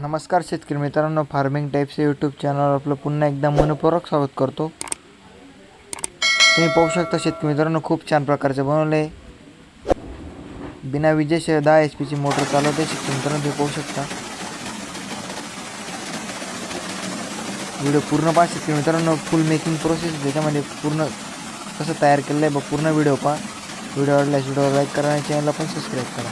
नमस्कार शेतकरी मित्रांनो, फार्मिंग टाइप्स यूट्यूब चॅनलवर आपलं पुन्हा एकदा मनपूर्वक स्वागत करतो। तुम्ही पाहू शकता शेतकरी मित्रांनो, खूप छान प्रकारचे बनवले बिना विजेशिवाय 10 HP ची मोटर चालवते। शेतकरी मित्रांनो तुम्ही पाहू शकता, व्हिडिओ पूर्ण पहा शेतकरी मित्रांनो। फुल मेकिंग प्रोसेस त्याच्यामध्ये पूर्ण कसं तयार केलेलं आहे पूर्ण व्हिडिओ पहा। व्हिडिओ आवडल्यास व्हिडिओ लाईक करा आणि चॅनलला पण सबस्क्राईब करा।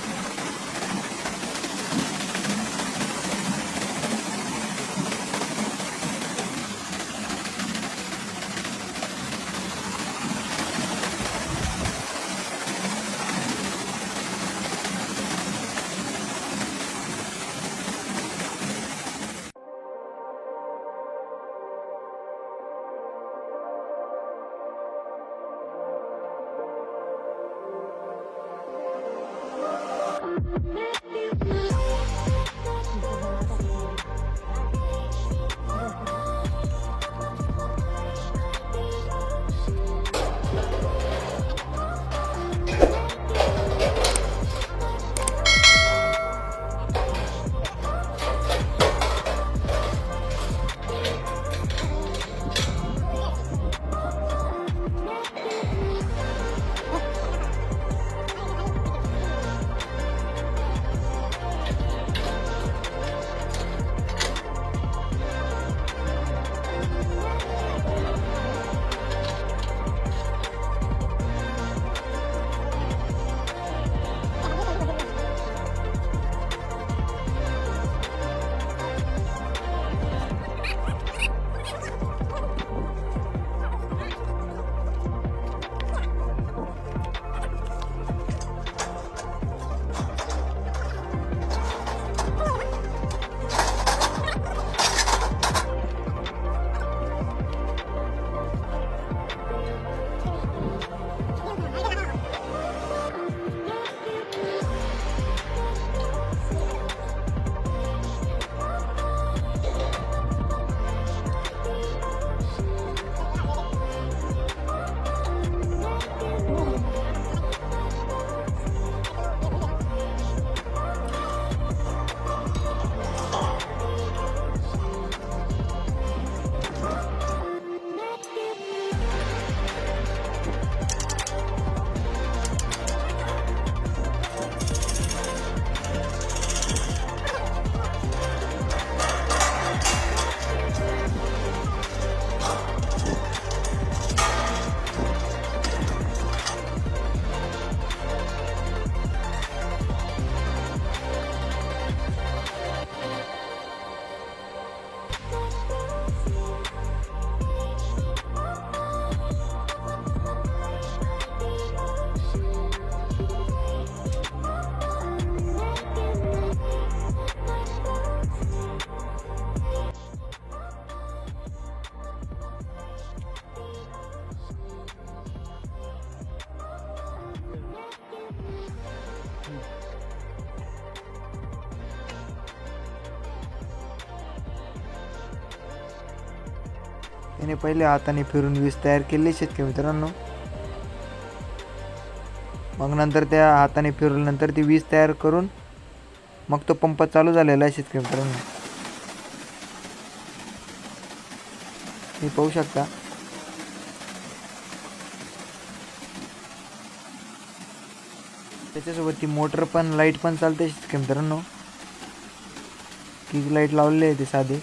त्याने पहिले हाताने फिरून वीज तयार केली शेतकरी मित्रांनो। मग नंतर त्या हाताने फिरवल्यानंतर ती वीज तयार करून मग तो पंप चालू झालेला आहे शेतकरी मित्रांनो। तुम्ही पाहू शकता, त्याच्यासोबत ती मोटर पण लाईट पण चालते शेतकरी मित्रांनो। किक लाईट लावलेली आहे ते साधे।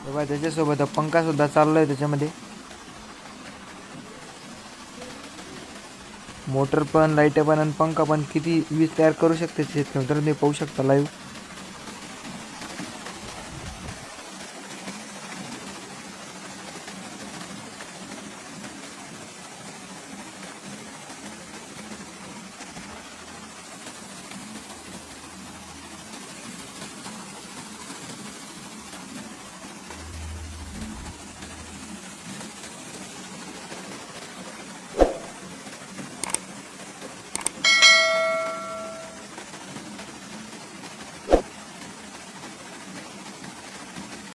तेव्हा त्याच्यासोबत पंखा सुद्धा चाललोय त्याच्यामध्ये। मोटर पण, लाईट पण आणि पंखा पण किती वीज तयार करू शकते शेतकरी मित्रांनो, तुम्ही पाहू शकता लाईव्ह.